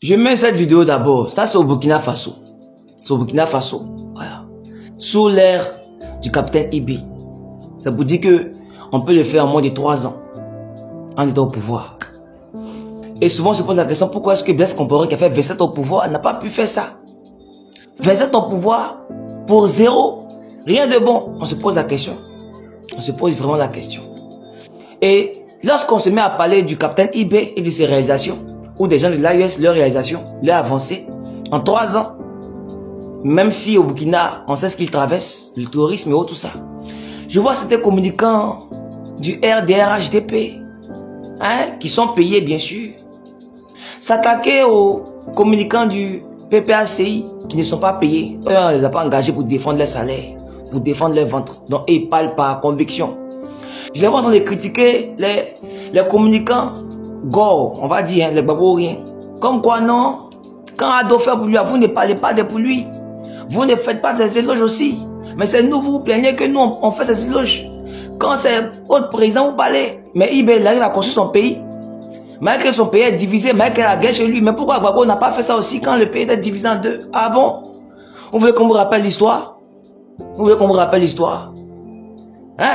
Je mets cette vidéo d'abord. Ça, c'est au Burkina Faso. C'est au Burkina Faso. Voilà. Sous l'ère du capitaine Ibé. Ça vous dit que on peut le faire en moins de 3 ans. En étant au pouvoir. Et souvent, on se pose la question, pourquoi est-ce que Blaise Compaoré qui a fait 27 ans au pouvoir n'a pas pu faire ça? 27 ans au pouvoir pour zéro. Rien de bon. On se pose la question. On se pose vraiment la question. Et lorsqu'on se met à parler du capitaine Ibé et de ses réalisations, ou des gens de l'AES, leurs réalisations, leur avancée, en 3 ans, même si au Burkina, on sait ce qu'ils traversent, le tourisme et tout ça. Je vois certains communicants du RDRHDP, qui sont payés bien sûr, s'attaquer aux communicants du PPACI qui ne sont pas payés. Eux, on ne les a pas engagés pour défendre leur salaire, pour défendre leur ventre. Donc, ils parlent par conviction. Je les vois en train de critiquer les communicants gore, on va dire, les babouriens. Comme quoi, non, quand Ado fait pour lui, vous ne parlez pas de pour lui. Vous ne faites pas ces éloges aussi. Mais c'est nous, vous vous plaignez que nous, on fait ces éloges. Quand c'est autre président, vous parlez. Mais Ibé, il arrive à construire son pays. Malgré son pays est divisé, malgré la guerre chez lui. Mais pourquoi Gbagbo n'a pas fait ça aussi quand le pays était divisé en deux? Ah bon? Vous voulez qu'on vous rappelle l'histoire? Vous voulez qu'on vous rappelle l'histoire? Hein?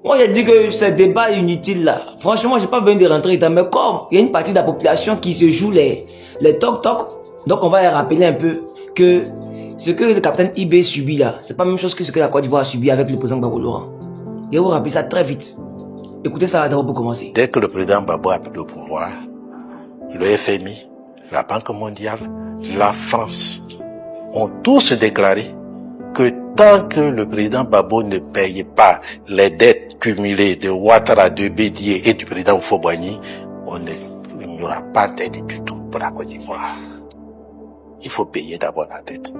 Moi, j'ai dit que ce débat est inutile là. Franchement, je n'ai pas besoin de rentrer dedans. Mais comme il y a une partie de la population qui se joue les toc-toc, donc on va les rappeler un peu que ce que le capitaine Ibé subit là, c'est pas la même chose que ce que la Côte d'Ivoire a subi avec le président Gbagbo Laurent. Et vous rappelez ça très vite. Écoutez ça d'abord pour commencer. Dès que le président Gbagbo a pris le pouvoir, le FMI, la Banque mondiale, la France ont tous déclaré que tant que le président Gbagbo ne paye pas les dettes cumulées de Ouattara, de Bédié et du président Houphouët-Boigny, il n'y aura pas d'aide du tout pour la Côte d'Ivoire. Il faut payer d'abord la dette.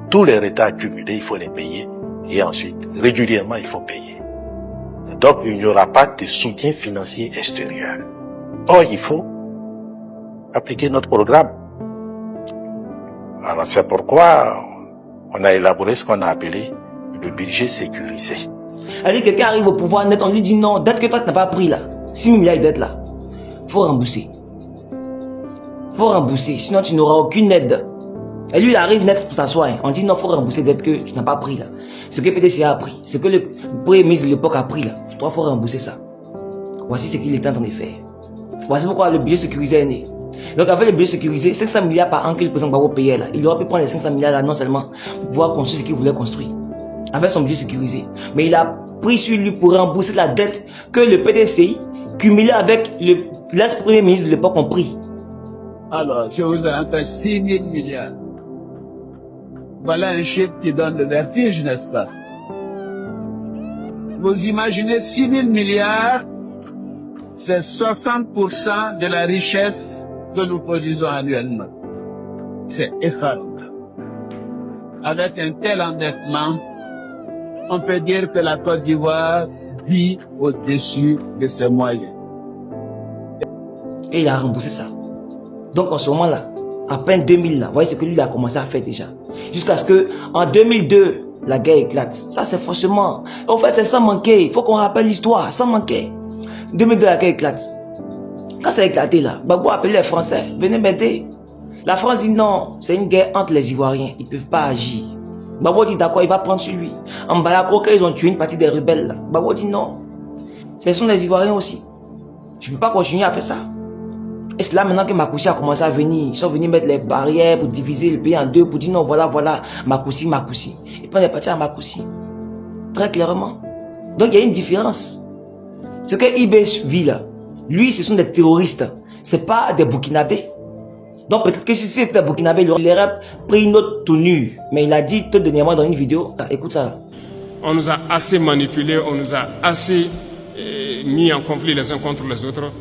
Tous les retards accumulés, il faut les payer. Et ensuite, régulièrement, il faut payer. Donc, il n'y aura pas de soutien financier extérieur. Or, il faut appliquer notre programme. Alors, c'est pourquoi on a élaboré ce qu'on a appelé le budget sécurisé. Alors, quelqu'un arrive au pouvoir net, on lui dit non, dette que toi tu n'as pas pris là, 6 milliards de dettes là, faut rembourser. Faut rembourser, sinon tu n'auras aucune aide. Et lui, il arrive net pour s'asseoir. On dit non, il faut rembourser dette que tu n'as pas pris là. Ce que PDCA a pris, ce que le premier ministre de l'époque a pris là, toi, il faut rembourser ça. Voici ce qu'il est en train de faire. Voici pourquoi le budget sécurisé est né. Donc, avec le budget sécurisé, 500 milliards par an que le président Gbagbo payait là, il aurait pu prendre les 500 milliards là, non seulement pour pouvoir construire ce qu'il voulait construire, avec son budget sécurisé, mais il a pris sur lui pour rembourser la dette que le PDCI, cumulé avec l'ex-premier ministre de l'époque, ont pris. Alors, je vous donne 6 000 milliards. Voilà un chiffre qui donne le vertige, n'est-ce pas? Vous imaginez 6 000 milliards, c'est 60% de la richesse que nous produisons annuellement. C'est effarant. Avec un tel endettement, on peut dire que la Côte d'Ivoire vit au-dessus de ses moyens. Et il a remboursé ça. Donc en ce moment-là, à peine 2000 là, vous voyez ce que lui a commencé à faire déjà. Jusqu'à ce que en 2002, la guerre éclate. Ça c'est forcément. En fait, c'est sans manquer. Il faut qu'on rappelle l'histoire, sans manquer. 2002, la guerre éclate. Quand ça a éclaté là, Gbagbo a appelé les Français, venez m'aider. La France dit non, c'est une guerre entre les Ivoiriens, ils ne peuvent pas agir. Gbagbo dit d'accord, il va prendre sur lui. En Bayakroka, ils ont tué une partie des rebelles là. Gbagbo dit non, ce sont les Ivoiriens aussi. Je ne peux pas continuer à faire ça. Et c'est là maintenant que Makoussi a commencé à venir. Ils sont venus mettre les barrières pour diviser le pays en deux, pour dire non, voilà, Makoussi. Et puis on est parti à Makoussi. Très clairement. Donc il y a une différence. Ce que Ibé vit là, lui, ce sont des terroristes. Ce n'est pas des Burkinabés. Donc peut-être que si c'était des Burkinabés, il aurait pris une autre tenue. Mais il a dit tout dernièrement dans une vidéo, écoute ça là. On nous a assez manipulés, on nous a assez mis en conflit les uns contre les autres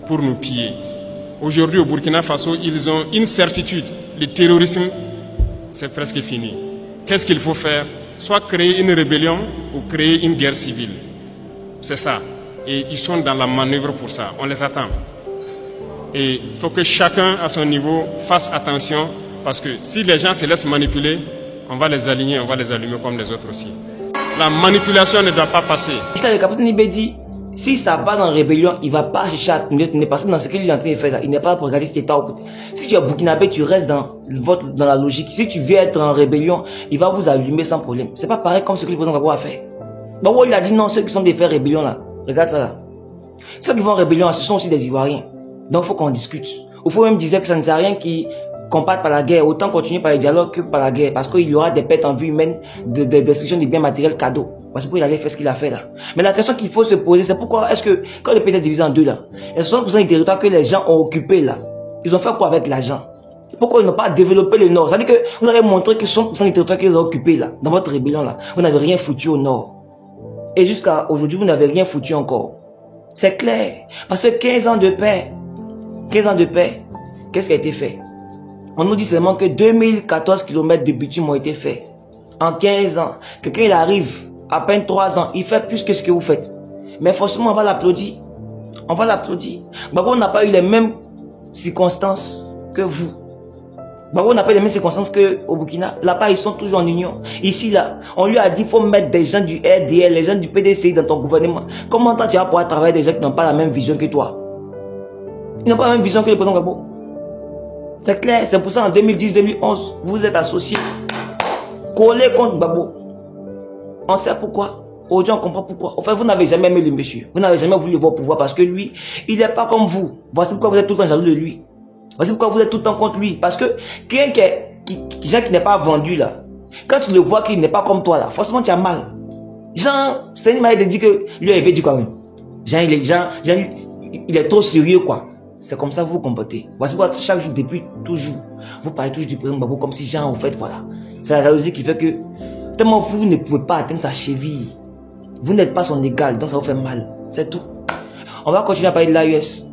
pour nous piller. Aujourd'hui, au Burkina Faso, ils ont une certitude. Le terrorisme, c'est presque fini. Qu'est-ce qu'il faut faire? Soit créer une rébellion ou créer une guerre civile. C'est ça. Et ils sont dans la manœuvre pour ça. On les attend. Et il faut que chacun, à son niveau, fasse attention. Parce que si les gens se laissent manipuler, on va les aligner, on va les allumer comme les autres aussi. La manipulation ne doit pas passer. Le capitaine Ibé dit, Si ça va dans la rébellion, il ne va pas chercher à tenir parce que dans ce qu'il est en train de faire là, il n'est pas pour regarder si tu es au côté. Si tu es burkinabé, tu restes dans la logique. Si tu veux être en rébellion, il va vous allumer sans problème. C'est pas pareil comme ce que le président Gbagbo a fait. Gbagbo il a dit non, ceux qui sont des faits rébellion là, regarde ça là. Ceux qui vont en rébellion, ce sont aussi des Ivoiriens. Donc il faut qu'on discute. Au fond même disait que ça ne sert à rien qu'ils combattent par la guerre. Autant continuer par les dialogues que par la guerre. Parce qu'il y aura des pertes en vie humaine, de destruction des biens matériels cadeaux. Parce qu'il allait faire ce qu'il a fait là. Mais la question qu'il faut se poser, c'est pourquoi est-ce que, quand le pays est divisé en deux là, et 60% du territoire que les gens ont occupé là, ils ont fait quoi avec l'argent? Pourquoi ils n'ont pas développé le nord? C'est-à-dire que vous avez montré que 60% du territoire qu'ils ont occupé là, dans votre rébellion là, vous n'avez rien foutu au nord. Et jusqu'à aujourd'hui, vous n'avez rien foutu encore. C'est clair. Parce que 15 ans de paix, qu'est-ce qui a été fait? On nous dit seulement que 2014 km de bitume ont été faits. En 15 ans. Quelqu'un il arrive, à peine 3 ans, il fait plus que ce que vous faites. Mais forcément, on va l'applaudir. On va l'applaudir. Gbagbo n'a pas eu les mêmes circonstances que vous. Gbagbo n'a pas eu les mêmes circonstances qu'au Burkina. Là-bas, ils sont toujours en union. Ici, là, on lui a dit qu'il faut mettre des gens du RDL, les gens du PDCI dans ton gouvernement. Comment toi, tu vas pouvoir travailler avec des gens qui n'ont pas la même vision que toi? Ils n'ont pas la même vision que le président Gbagbo. C'est clair. C'est pour ça, en 2010-2011, vous êtes associés. Collés contre Gbagbo. On sait pourquoi. Aujourd'hui, on comprend pourquoi. Enfin, vous n'avez jamais aimé le monsieur. Vous n'avez jamais voulu le voir au pouvoir parce que lui, il n'est pas comme vous. Voici pourquoi vous êtes tout le temps jaloux de lui. Voici pourquoi vous êtes tout le temps contre lui. Parce que quelqu'un qui n'est pas vendu là, quand tu le vois qu'il n'est pas comme toi là, forcément tu as mal. Jean, c'est une manière de dire que lui il veut dire quand même. Jean, il est trop sérieux quoi. C'est comme ça que vous vous comportez. Voici pourquoi chaque jour, depuis toujours, vous parlez toujours du président Gbagbo comme si Jean, en fait, voilà. C'est la jalousie qui fait que tellement vous ne pouvez pas atteindre sa cheville. Vous n'êtes pas son égal, donc ça vous fait mal. C'est tout. On va continuer à parler de l'AES.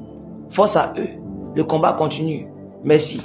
Force à eux. Le combat continue. Merci.